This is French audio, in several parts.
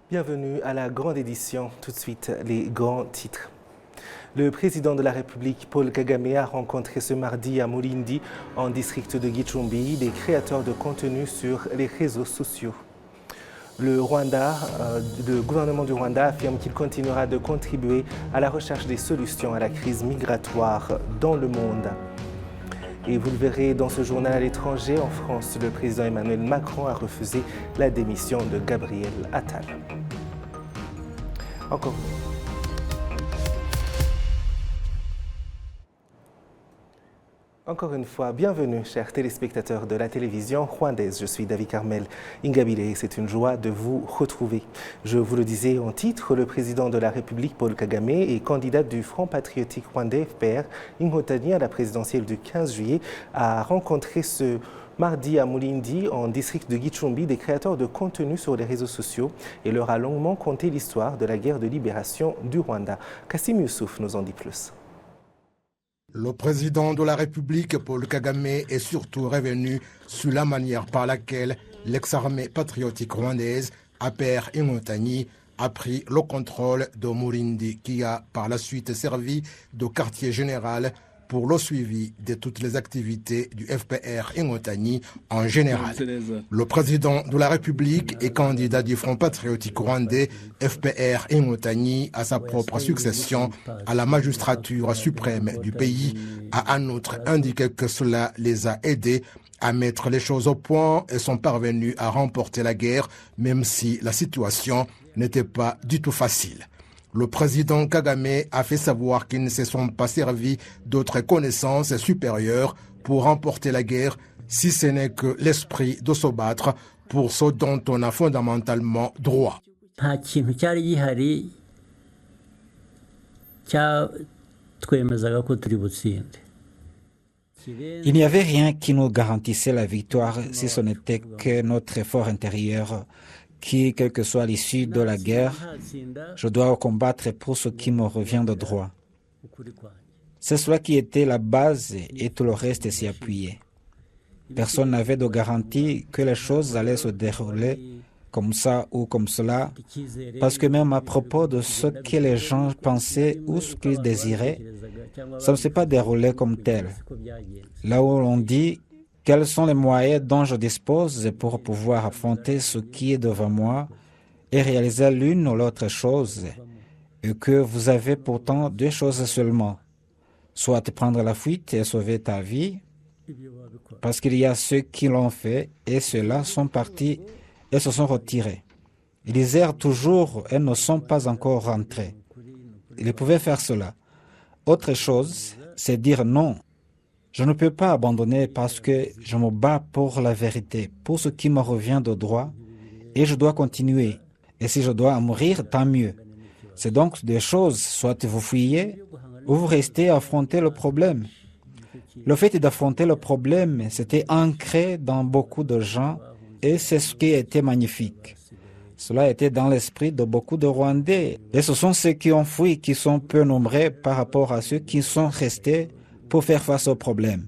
Bienvenue à la grande édition. Tout de suite, les grands titres. Le président de la République, Paul Kagame, a rencontré ce mardi à Mulindi, en district de Gicumbi, des créateurs de contenu sur les réseaux sociaux. Le gouvernement du Rwanda affirme qu'il continuera de contribuer à la recherche des solutions à la crise migratoire dans le monde. Et vous le verrez dans ce journal à l'étranger, en France, le président Emmanuel Macron a refusé la démission de Gabriel Attal. Encore une fois, bienvenue, chers téléspectateurs de la télévision rwandaise. Je suis David Carmel Ingabire et c'est une joie de vous retrouver. Je vous le disais en titre, le président de la République, Paul Kagame, et candidat du Front patriotique rwandais FPR, Inkotanyi, à la présidentielle du 15 juillet, a rencontré ce mardi à Mulindi, en district de Gicumbi, des créateurs de contenu sur les réseaux sociaux et leur a longuement conté l'histoire de la guerre de libération du Rwanda. Kassim Youssouf nous en dit plus. Le président de la République, Paul Kagame, est surtout revenu sur la manière par laquelle l'ex-armée patriotique rwandaise, APR Inkotanyi, a pris le contrôle de Mulindi, qui a par la suite servi de quartier général pour le suivi de toutes les activités du FPR Inkotanyi en général. Le président de la République et candidat du Front patriotique rwandais, FPR Inkotanyi, à sa propre succession à la magistrature suprême du pays, a en outre indiqué que cela les a aidés à mettre les choses au point et sont parvenus à remporter la guerre, même si la situation n'était pas du tout facile. Le président Kagame a fait savoir qu'ils ne se sont pas servis d'autres connaissances supérieures pour remporter la guerre, si ce n'est que l'esprit de se battre pour ce dont on a fondamentalement droit. Il n'y avait rien qui nous garantissait la victoire si ce n'était que notre effort intérieur qui, quelle que soit l'issue de la guerre, je dois combattre pour ce qui me revient de droit. C'est cela qui était la base et tout le reste s'y appuyait. Personne n'avait de garantie que les choses allaient se dérouler comme ça ou comme cela, parce que même à propos de ce que les gens pensaient ou ce qu'ils désiraient, ça ne s'est pas déroulé comme tel. Là où l'on dit quels sont les moyens dont je dispose pour pouvoir affronter ce qui est devant moi et réaliser l'une ou l'autre chose, et que vous avez pourtant deux choses seulement, soit prendre la fuite et sauver ta vie, parce qu'il y a ceux qui l'ont fait et ceux-là sont partis et se sont retirés. Ils errent toujours et ne sont pas encore rentrés. Ils pouvaient faire cela. Autre chose, c'est dire non. Je ne peux pas abandonner parce que je me bats pour la vérité, pour ce qui me revient de droit, et je dois continuer. Et si je dois mourir, tant mieux. C'est donc des choses, soit vous fuyez, ou vous restez à affronter le problème. Le fait d'affronter le problème, c'était ancré dans beaucoup de gens, et c'est ce qui était magnifique. Cela était dans l'esprit de beaucoup de Rwandais, et ce sont ceux qui ont fui qui sont peu nombreux par rapport à ceux qui sont restés pour faire face aux problèmes.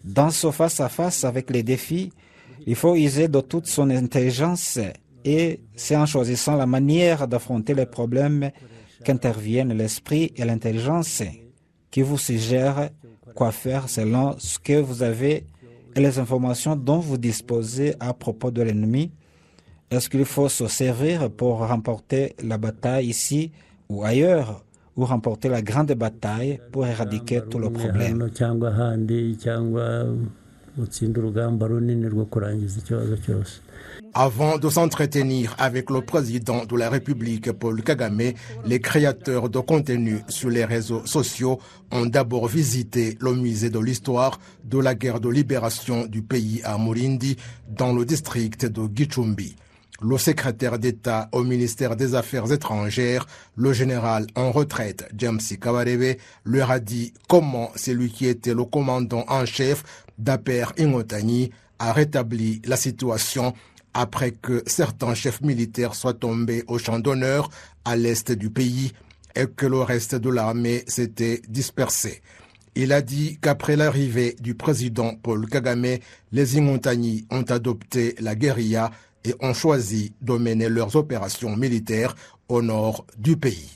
Dans ce face-à-face avec les défis, il faut user de toute son intelligence et c'est en choisissant la manière d'affronter les problèmes qu'interviennent l'esprit et l'intelligence qui vous suggèrent quoi faire selon ce que vous avez et les informations dont vous disposez à propos de l'ennemi. Est-ce qu'il faut se servir pour remporter la bataille ici ou ailleurs, ou remporter la grande bataille pour éradiquer tout le problème? Avant de s'entretenir avec le président de la République, Paul Kagame, les créateurs de contenu sur les réseaux sociaux ont d'abord visité le musée de l'histoire de la guerre de libération du pays à Mulindi, dans le district de Gicumbi. Le secrétaire d'État au ministère des Affaires étrangères, le général en retraite James Kabarebe, leur a dit comment celui qui était le commandant en chef d'APR Inkotanyi a rétabli la situation après que certains chefs militaires soient tombés au champ d'honneur à l'est du pays et que le reste de l'armée s'était dispersé. Il a dit qu'après l'arrivée du président Paul Kagame, les Inkotanyi ont adopté la guérilla et ont choisi de mener leurs opérations militaires au nord du pays.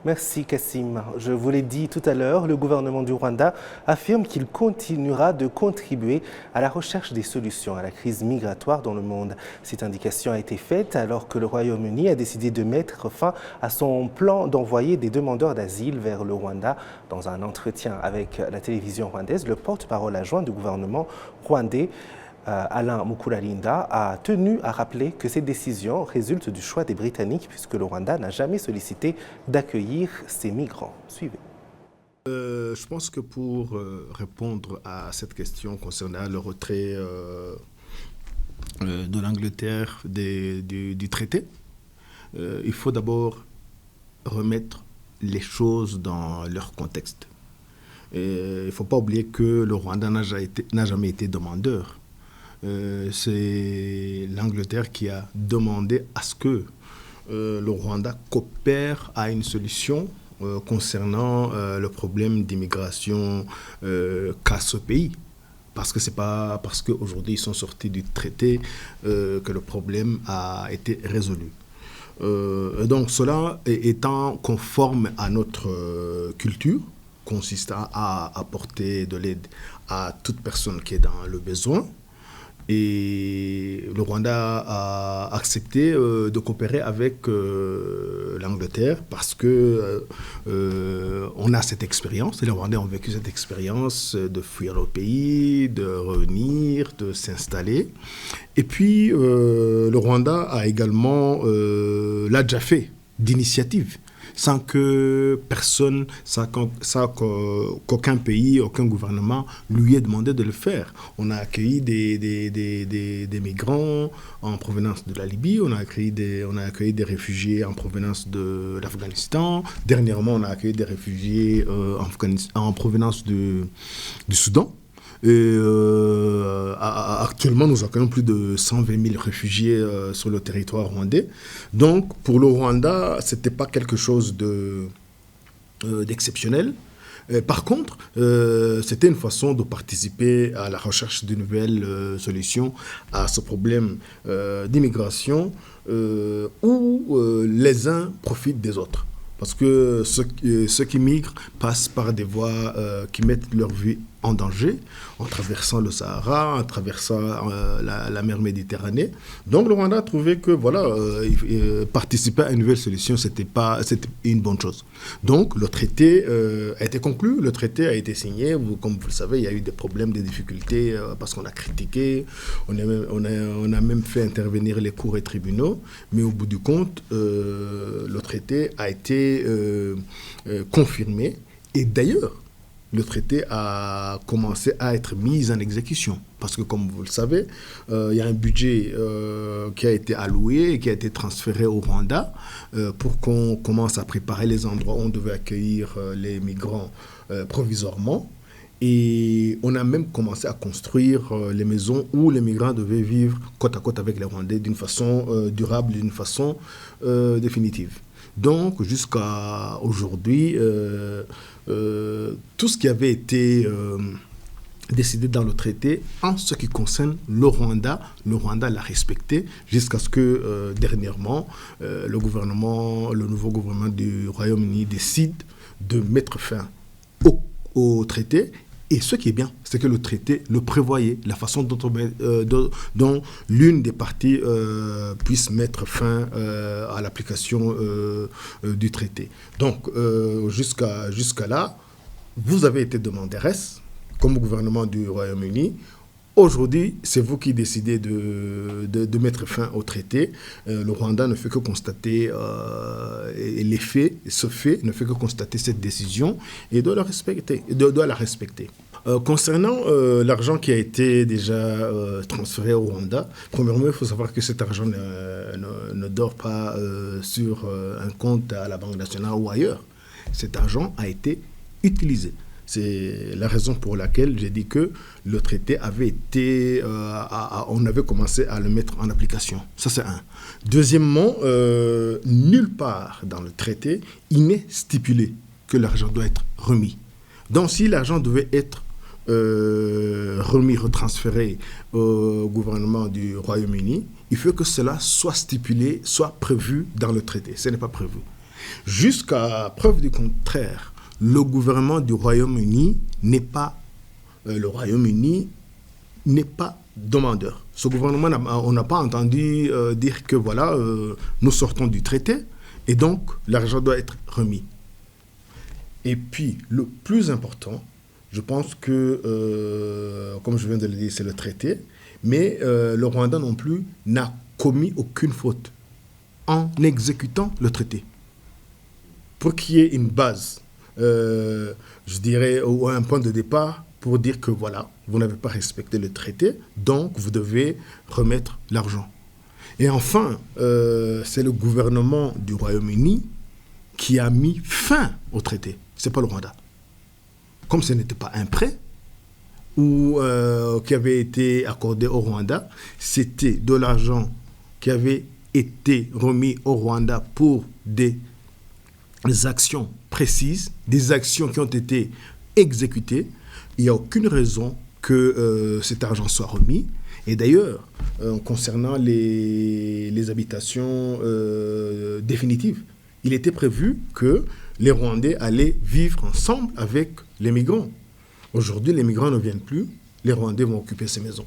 Merci Kassim. Je vous l'ai dit tout à l'heure, le gouvernement du Rwanda affirme qu'il continuera de contribuer à la recherche des solutions à la crise migratoire dans le monde. Cette indication a été faite alors que le Royaume-Uni a décidé de mettre fin à son plan d'envoyer des demandeurs d'asile vers le Rwanda. Dans un entretien avec la télévision rwandaise, le porte-parole adjoint du gouvernement rwandais, Alain Mukuralinda, a tenu à rappeler que cette décision résulte du choix des Britanniques puisque le Rwanda n'a jamais sollicité d'accueillir ces migrants. Suivez. Je pense que pour répondre à cette question concernant le retrait de l'Angleterre du traité, il faut d'abord remettre les choses dans leur contexte. Il ne faut pas oublier que le Rwanda n'a jamais été demandeur. C'est l'Angleterre qui a demandé à ce que le Rwanda coopère à une solution concernant le problème d'immigration qu'a ce pays. Parce que ce n'est pas parce qu'aujourd'hui ils sont sortis du traité que le problème a été résolu. Donc cela étant conforme à notre culture, consistant à apporter de l'aide à toute personne qui est dans le besoin. Et le Rwanda a accepté de coopérer avec l'Angleterre parce que on a cette expérience, et les Rwandais ont vécu cette expérience de fuir le pays, de revenir, de s'installer. Et puis le Rwanda a également l'a déjà fait d'initiative, sans que personne, sans qu'aucun pays, aucun gouvernement lui ait demandé de le faire. On a accueilli des migrants en provenance de la Libye, on a accueilli des réfugiés en provenance de l'Afghanistan. Dernièrement, on a accueilli des réfugiés en provenance du Soudan. Et actuellement, nous accueillons plus de 120 000 réfugiés sur le territoire rwandais. Donc, pour le Rwanda, ce n'était pas quelque chose d'exceptionnel. Par contre, c'était une façon de participer à la recherche de nouvelles solutions à ce problème d'immigration où les uns profitent des autres. Parce que ceux qui migrent passent par des voies qui mettent leur vie en danger, en traversant le Sahara, en traversant la mer Méditerranée. Donc le Rwanda a trouvé que participer à une nouvelle solution, c'était une bonne chose. Donc le traité a été conclu, le traité a été signé. Comme vous le savez, il y a eu des problèmes, des difficultés parce qu'on a critiqué, on a même fait intervenir les cours et tribunaux, mais au bout du compte, le traité a été confirmé. Et d'ailleurs, le traité a commencé à être mis en exécution. Parce que, comme vous le savez, il y a un budget qui a été alloué et qui a été transféré au Rwanda pour qu'on commence à préparer les endroits où on devait accueillir les migrants provisoirement. Et on a même commencé à construire les maisons où les migrants devaient vivre côte à côte avec les Rwandais d'une façon durable, d'une façon définitive. Donc, jusqu'à aujourd'hui, tout ce qui avait été décidé dans le traité, en ce qui concerne le Rwanda l'a respecté jusqu'à ce que, dernièrement, le nouveau gouvernement du Royaume-Uni décide de mettre fin au traité. Et ce qui est bien, c'est que le traité le prévoyait, la façon dont l'une des parties puisse mettre fin à l'application du traité. Donc, jusqu'à là, vous avez été demanderesse, comme gouvernement du Royaume-Uni. Aujourd'hui, c'est vous qui décidez de mettre fin au traité. Le Rwanda ne fait que constater les faits, ce fait ne fait que constater cette décision et doit la respecter. Concernant l'argent qui a été déjà transféré au Rwanda, premièrement, il faut savoir que cet argent ne dort pas sur un compte à la Banque nationale ou ailleurs. Cet argent a été utilisé. C'est la raison pour laquelle j'ai dit que le traité avait été... on avait commencé à le mettre en application. Ça, c'est un. Deuxièmement, nulle part dans le traité, il n'est stipulé que l'argent doit être remis. Donc, si l'argent devait être remis, retransférés au gouvernement du Royaume-Uni, il faut que cela soit stipulé, soit prévu dans le traité. Ce n'est pas prévu. Jusqu'à preuve du contraire, le gouvernement du Royaume-Uni n'est pas demandeur. Ce gouvernement, on n'a pas entendu dire que voilà, nous sortons du traité et donc l'argent doit être remis. Et puis, le plus important, je pense que, comme je viens de le dire, c'est le traité, mais le Rwanda non plus n'a commis aucune faute en exécutant le traité. Pour qu'il y ait une base, je dirais, ou un point de départ pour dire que voilà, vous n'avez pas respecté le traité, donc vous devez remettre l'argent. Et enfin, c'est le gouvernement du Royaume-Uni qui a mis fin au traité. Ce n'est pas le Rwanda. Comme ce n'était pas un prêt ou qui avait été accordé au Rwanda, c'était de l'argent qui avait été remis au Rwanda pour des actions précises, des actions qui ont été exécutées. Il n'y a aucune raison que cet argent soit remis. Et d'ailleurs, concernant les habitations définitives, il était prévu que les Rwandais allaient vivre ensemble avec les migrants. Aujourd'hui, les migrants ne viennent plus, les Rwandais vont occuper ces maisons.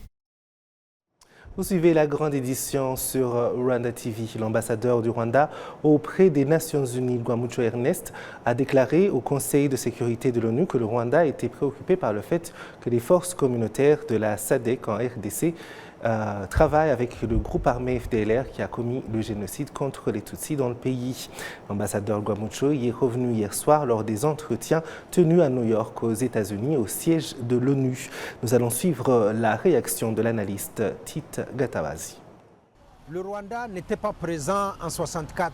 Vous suivez la grande édition sur Rwanda TV. L'ambassadeur du Rwanda auprès des Nations Unies, Rwamucho Ernest, a déclaré au Conseil de sécurité de l'ONU que le Rwanda était préoccupé par le fait que les forces communautaires de la SADC en RDC travaillent avec le groupe armé FDLR qui a commis le génocide contre les Tutsis dans le pays. L'ambassadeur Rwamucho y est revenu hier soir lors des entretiens tenus à New York aux États-Unis au siège de l'ONU. Nous allons suivre la réaction de l'analyste Tite Gatabazi. Le Rwanda n'était pas présent en 1964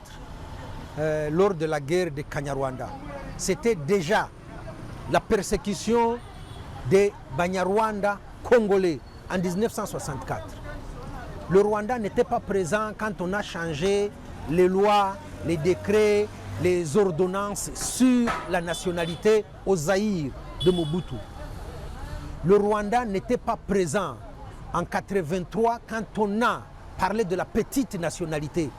lors de la guerre de Kanyarwanda. C'était déjà la persécution des Banyarwanda congolais en 1964. Le Rwanda n'était pas présent quand on a changé les lois, les décrets, les ordonnances sur la nationalité au Zaïre de Mobutu. Le Rwanda n'était pas présent en 1983 quand on a parlé de la petite nationalité.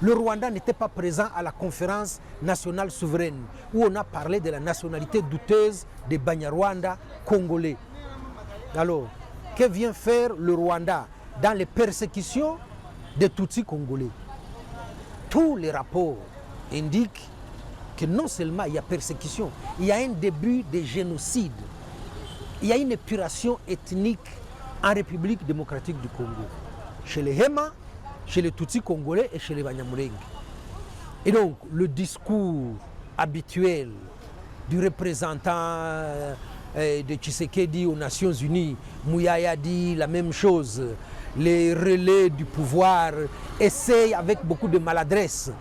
Le Rwanda n'était pas présent à la conférence nationale souveraine où on a parlé de la nationalité douteuse des Banyarwanda congolais. Alors, que vient faire le Rwanda dans les persécutions des Tutsis congolais? Tous les rapports indiquent que non seulement il y a persécution, il y a un début de génocide, il y a une épuration ethnique en République démocratique du Congo, chez les Hema, chez les Tutsis congolais et chez les Banyamulenge. Et donc, le discours habituel du représentant de Tshisekedi aux Nations Unies, Mouyaya dit la même chose, les relais du pouvoir essayent avec beaucoup de maladresse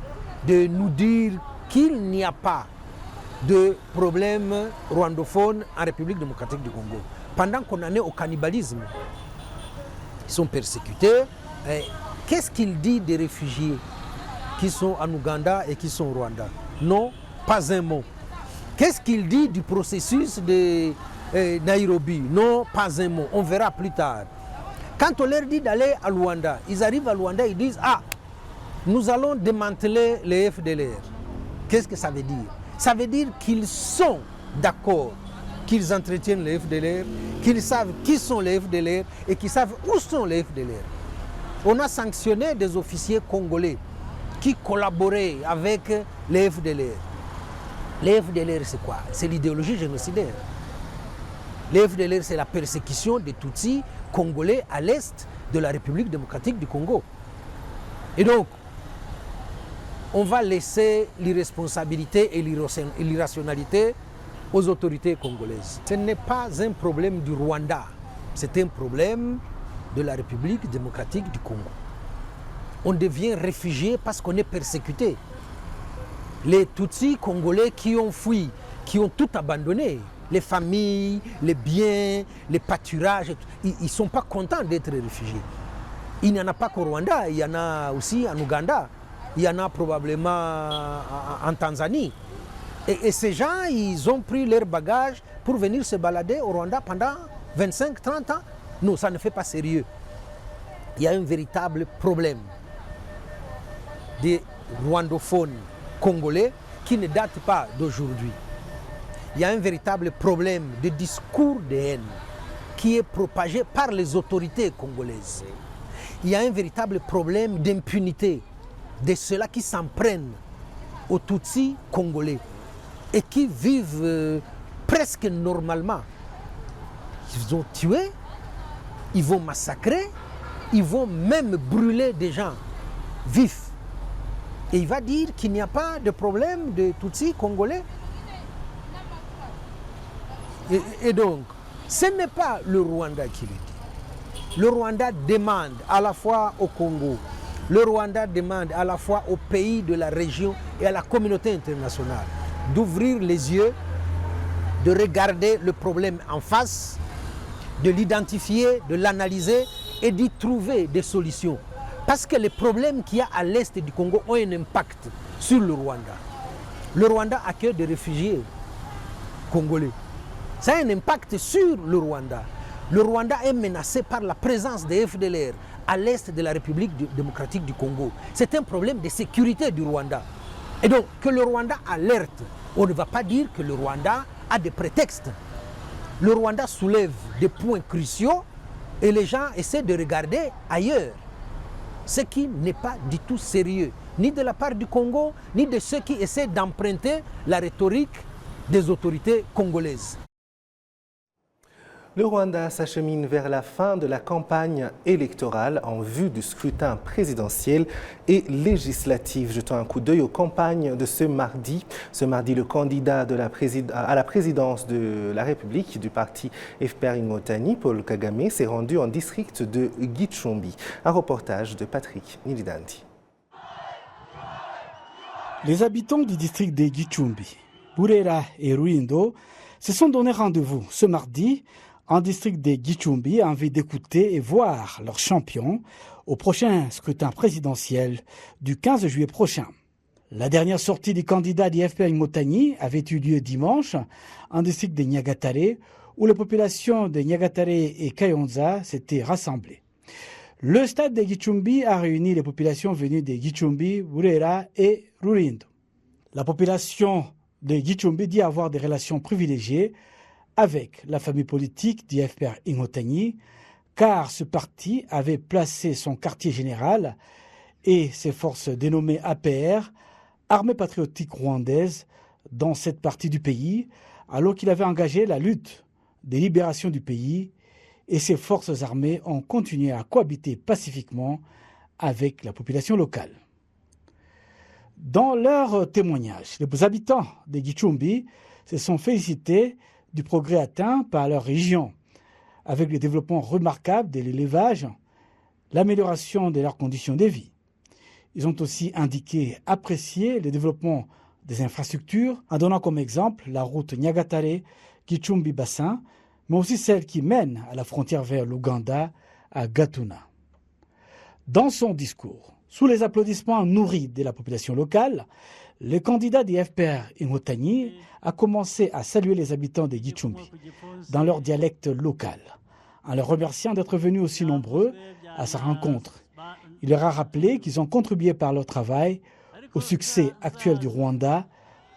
de nous dire qu'il n'y a pas de problème rwandophone en République démocratique du Congo. Pendant qu'on en est au cannibalisme, ils sont persécutés. Qu'est-ce qu'il dit des réfugiés qui sont en Ouganda et qui sont au Rwanda? Non, pas un mot. Qu'est-ce qu'il dit du processus de Nairobi? Non, pas un mot. On verra plus tard. Quand on leur dit d'aller à Luanda, ils arrivent à Luanda, ils disent « Ah, nous allons démanteler les FDLR ». Qu'est-ce que ça veut dire? Ça veut dire qu'ils sont d'accord qu'ils entretiennent les FDLR, qu'ils savent qui sont les FDLR et qu'ils savent où sont les FDLR. On a sanctionné des officiers congolais qui collaboraient avec les FDLR. Les FDLR, c'est quoi? C'est l'idéologie génocidaire. Les FDLR, c'est la persécution des Tutsis congolais à l'est de la République démocratique du Congo. Et donc, on va laisser l'irresponsabilité et l'irrationalité aux autorités congolaises. Ce n'est pas un problème du Rwanda, c'est un problème de la République démocratique du Congo. On devient réfugié parce qu'on est persécuté. Les Tutsis congolais qui ont fui, qui ont tout abandonné, les familles, les biens, les pâturages, ils ne sont pas contents d'être réfugiés. Il n'y en a pas qu'au Rwanda, il y en a aussi en Ouganda, il y en a probablement en Tanzanie. Et ces gens, ils ont pris leur bagage pour venir se balader au Rwanda pendant 25-30 ans. Non, ça ne fait pas sérieux. Il y a un véritable problème des rwandophones congolais qui ne date pas d'aujourd'hui. Il y a un véritable problème de discours de haine qui est propagé par les autorités congolaises. Il y a un véritable problème d'impunité de ceux-là qui s'en prennent aux Tutsis congolais et qui vivent presque normalement. Ils ont tué, ils vont massacrer, ils vont même brûler des gens vifs. Et il va dire qu'il n'y a pas de problème de Tutsis congolais. Et donc, ce n'est pas le Rwanda qui le dit. Le Rwanda demande à la fois au Congo, le Rwanda demande à la fois aux pays de la région et à la communauté internationale d'ouvrir les yeux, de regarder le problème en face, de l'identifier, de l'analyser et d'y trouver des solutions. Parce que les problèmes qu'il y a à l'est du Congo ont un impact sur le Rwanda. Le Rwanda accueille des réfugiés congolais. Ça a un impact sur le Rwanda. Le Rwanda est menacé par la présence des FDLR à l'est de la République démocratique du Congo. C'est un problème de sécurité du Rwanda. Et donc, que le Rwanda alerte, on ne va pas dire que le Rwanda a des prétextes. Le Rwanda soulève des points cruciaux et les gens essaient de regarder ailleurs. Ce qui n'est pas du tout sérieux, ni de la part du Congo, ni de ceux qui essaient d'emprunter la rhétorique des autorités congolaises. Le Rwanda s'achemine vers la fin de la campagne électorale en vue du scrutin présidentiel et législatif. Jetons un coup d'œil aux campagnes de ce mardi. Ce mardi, le candidat à la présidence de la République du parti FPR Inotani, Paul Kagame, s'est rendu en district de Gicumbi. Un reportage de Patrick Nilidandi. Les habitants du district de Gicumbi, Burera et Ruindo se sont donné rendez-vous ce mardi en district de Gicumbi en vue d'écouter et voir leur champion au prochain scrutin présidentiel du 15 juillet prochain. La dernière sortie du candidat du FPR Inotani avait eu lieu dimanche en district de Nyagatare où les populations de Nyagatare et Kayonza s'étaient rassemblées. Le stade de Gicumbi a réuni les populations venues de Gicumbi, Burera et Ruindo. La population de Gicumbi dit avoir des relations privilégiées avec la famille politique du FPR Inotani, car ce parti avait placé son quartier général et ses forces dénommées APR, Armée patriotique rwandaise, dans cette partie du pays, alors qu'il avait engagé la lutte de libération du pays et ses forces armées ont continué à cohabiter pacifiquement avec la population locale. Dans leur témoignage, les habitants de Gicumbi se sont félicités du progrès atteint par leur région, avec le développement remarquable de l'élevage, l'amélioration de leurs conditions de vie. Ils ont aussi indiqué apprécier le développement des infrastructures, en donnant comme exemple la route Nyagatare-Gicumbi-Bassin, mais aussi celle qui mène à la frontière vers l'Ouganda, à Gatuna. Dans son discours, sous les applaudissements nourris de la population locale, le candidat du FPR Inotani a commencé à saluer les habitants de Gicumbi dans leur dialecte local, en leur remerciant d'être venus aussi nombreux à sa rencontre. Il leur a rappelé qu'ils ont contribué par leur travail au succès actuel du Rwanda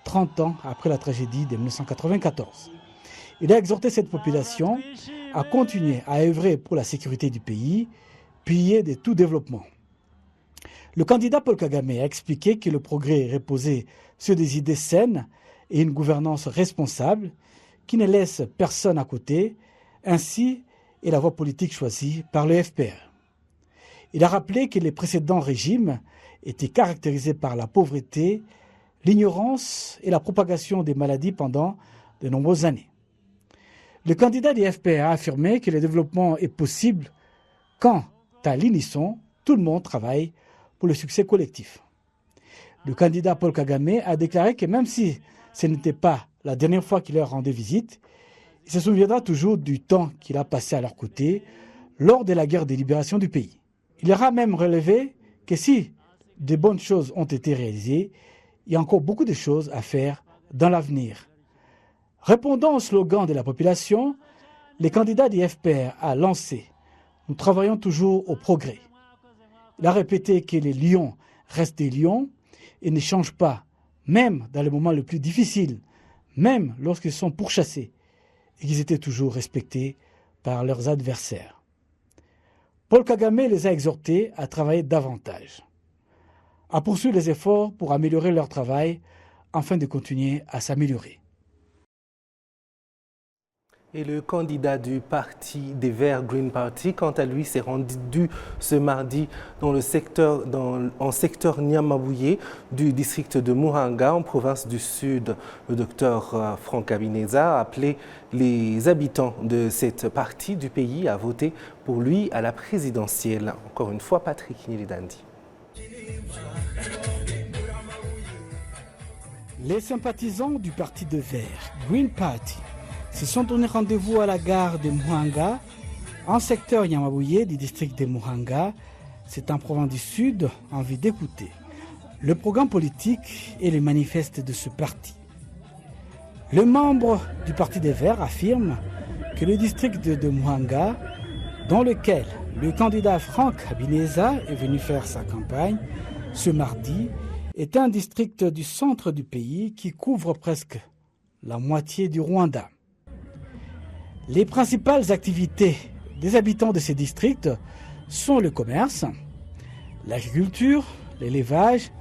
30 ans après la tragédie de 1994. Il a exhorté cette population à continuer à œuvrer pour la sécurité du pays, pilier de tout développement. Le candidat Paul Kagame a expliqué que le progrès reposait sur des idées saines et une gouvernance responsable qui ne laisse personne à côté, ainsi est la voie politique choisie par le FPR. Il a rappelé que les précédents régimes étaient caractérisés par la pauvreté, l'ignorance et la propagation des maladies pendant de nombreuses années. Le candidat du FPR a affirmé que le développement est possible quand, à l'unisson, tout le monde travaille pour le succès collectif. Le candidat Paul Kagame a déclaré que même si ce n'était pas la dernière fois qu'il leur rendait visite, il se souviendra toujours du temps qu'il a passé à leur côté lors de la guerre de libération du pays. Il aura même relevé que si de bonnes choses ont été réalisées, il y a encore beaucoup de choses à faire dans l'avenir. Répondant au slogan de la population, les candidats du FPR a lancé « Nous travaillons toujours au progrès ». Il a répété que les lions restent des lions et ne changent pas, même dans les moments les plus difficiles, même lorsqu'ils sont pourchassés, et qu'ils étaient toujours respectés par leurs adversaires. Paul Kagame les a exhortés à travailler davantage, à poursuivre les efforts pour améliorer leur travail afin de continuer à s'améliorer. Et le candidat du Parti des Verts, Green Party, quant à lui, s'est rendu ce mardi en secteur Nyamabouye du district de Muhanga, en province du Sud. Le docteur Franck Habineza a appelé les habitants de cette partie du pays à voter pour lui à la présidentielle. Encore une fois, Patrick Nilidandi. Les sympathisants du Parti des Verts, Green Party, se sont donné rendez-vous à la gare de Muhanga, en secteur Nyamabouye du district de Muhanga. C'est en province du Sud, en vue d'écouter le programme politique et les manifestes de ce parti. Le membre du Parti des Verts affirme que le district de Muhanga, dans lequel le candidat Franck Habineza est venu faire sa campagne ce mardi, est un district du centre du pays qui couvre presque la moitié du Rwanda. Les principales activités des habitants de ces districts sont le commerce, l'agriculture, l'élevage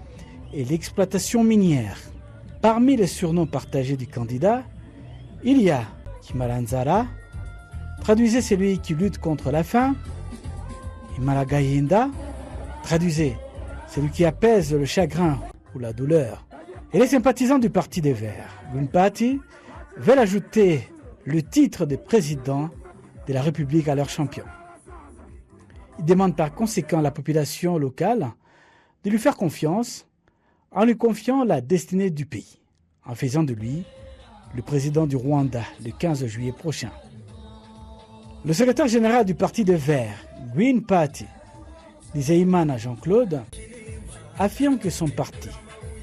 et l'exploitation minière. Parmi les surnoms partagés du candidat, il y a Kimalanzara, traduisez celui qui lutte contre la faim, Imalagayinda, traduisez celui qui apaise le chagrin ou la douleur. Et les sympathisants du Parti des Verts, Green Party, veulent ajouter le titre de président de la République à leur champion. Ils demandent par conséquent à la population locale de lui faire confiance en lui confiant la destinée du pays, en faisant de lui le président du Rwanda le 15 juillet prochain. Le secrétaire général du Parti des Verts, Green Party, Nizeyimana Jean-Claude, affirme que son parti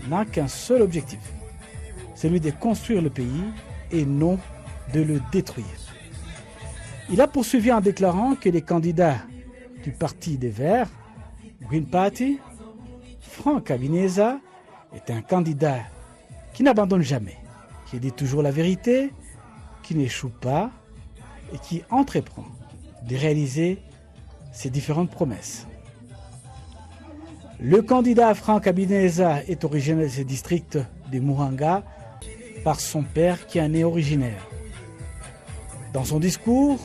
n'a qu'un seul objectif, celui de construire le pays et non de le détruire. Il a poursuivi en déclarant que les candidats du Parti des Verts, Green Party, Franck Habineza, est un candidat qui n'abandonne jamais, qui dit toujours la vérité, qui n'échoue pas et qui entreprend de réaliser ses différentes promesses. Le candidat Franck Habineza est originaire de ce district de Muhanga par son père qui en est originaire. Dans son discours,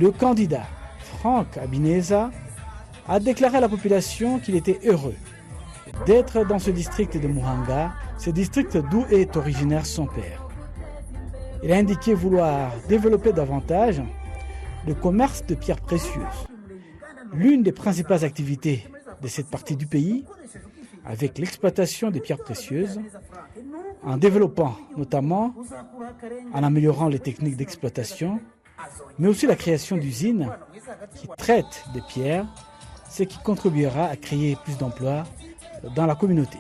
le candidat Franck Habineza a déclaré à la population qu'il était heureux d'être dans ce district de Muhanga, ce district d'où est originaire son père. Il a indiqué vouloir développer davantage le commerce de pierres précieuses, l'une des principales activités de cette partie du pays, avec l'exploitation des pierres précieuses, en développant notamment, en améliorant les techniques d'exploitation, mais aussi la création d'usines qui traitent des pierres, ce qui contribuera à créer plus d'emplois dans la communauté.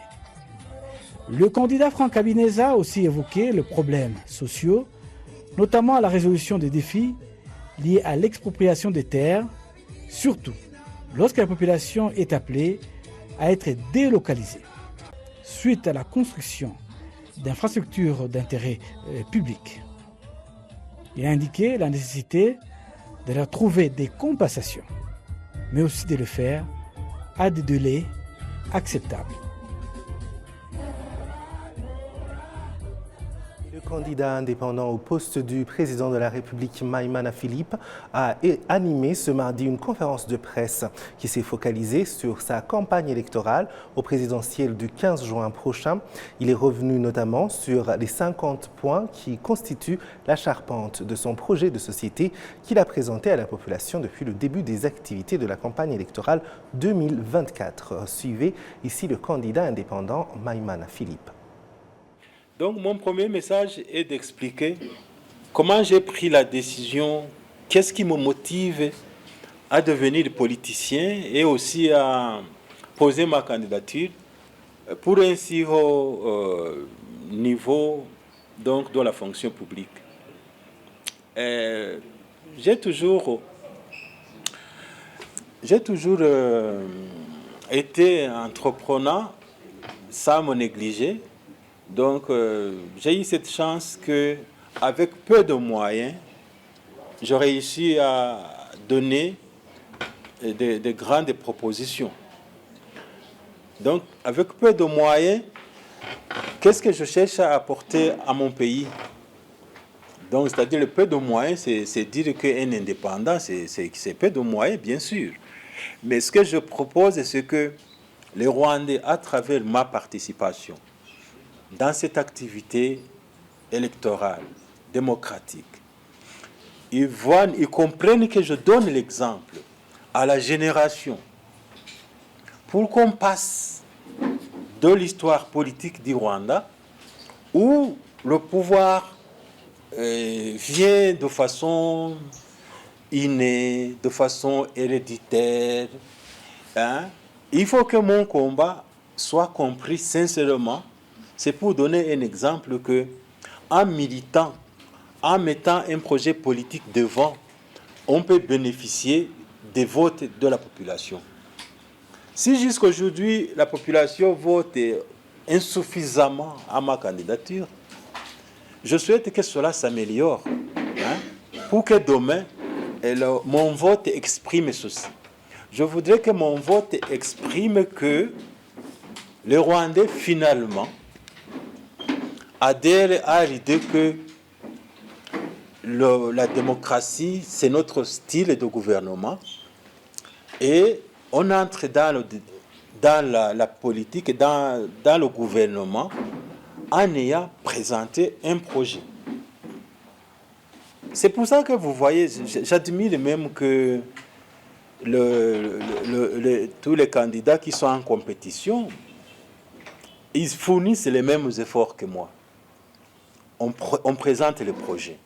Le candidat Franck Habineza a aussi évoqué les problèmes sociaux, notamment la résolution des défis liés à l'expropriation des terres, surtout lorsque la population est appelée à être délocalisée suite à la construction d'infrastructures d'intérêt public. Il a indiqué la nécessité de leur trouver des compensations, mais aussi de le faire à des délais acceptables. Le candidat indépendant au poste du président de la République, Maïmana Philippe, a animé ce mardi une conférence de presse qui s'est focalisée sur sa campagne électorale au présidentiel du 15 juin prochain. Il est revenu notamment sur les 50 points qui constituent la charpente de son projet de société qu'il a présenté à la population depuis le début des activités de la campagne électorale 2024. Suivez ici le candidat indépendant, Maïmana Philippe. Donc mon premier message est d'expliquer comment j'ai pris la décision, qu'est-ce qui me motive à devenir politicien et aussi à poser ma candidature pour un si haut niveau donc dans la fonction publique. J'ai toujours été entrepreneur sans me négliger. Donc, j'ai eu cette chance qu'avec peu de moyens, j'ai réussi à donner de grandes propositions. Donc, avec peu de moyens, qu'est-ce que je cherche à apporter à mon pays? Donc, c'est-à-dire le peu de moyens, c'est dire qu'un indépendant, c'est peu de moyens, bien sûr. Mais ce que je propose, c'est que les Rwandais, à travers ma participation dans cette activité électorale, démocratique, ils comprennent que je donne l'exemple à la génération pour qu'on passe de l'histoire politique du Rwanda où le pouvoir vient de façon innée, de façon héréditaire. Il faut que mon combat soit compris sincèrement. C'est pour donner un exemple que, en militant, en mettant un projet politique devant, on peut bénéficier des votes de la population. Si jusqu'à aujourd'hui, la population vote insuffisamment à ma candidature, je souhaite que cela s'améliore, pour que demain, mon vote exprime ceci. Je voudrais que mon vote exprime que les Rwandais, finalement, adhèrent à l'idée que la démocratie, c'est notre style de gouvernement. Et on entre dans la politique, dans le gouvernement, en ayant présenté un projet. C'est pour ça que vous voyez, j'admire même que tous les candidats qui sont en compétition, ils fournissent les mêmes efforts que moi. On présente le projet.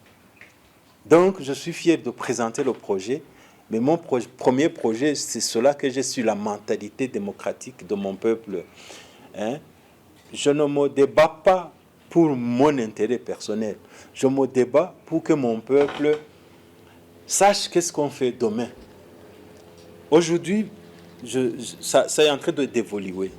Donc, je suis fier de présenter le projet, mais mon premier projet, c'est cela que j'ai sur la mentalité démocratique de mon peuple. Je ne me débat pas pour mon intérêt personnel. Je me débat pour que mon peuple sache qu'est-ce qu'on fait demain. Aujourd'hui, ça est en train d'évoluer.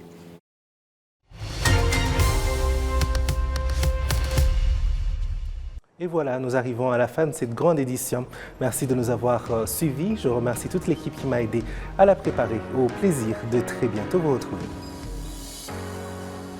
Et voilà, nous arrivons à la fin de cette grande édition. Merci de nous avoir suivis. Je remercie toute l'équipe qui m'a aidé à la préparer. Au plaisir de très bientôt vous retrouver.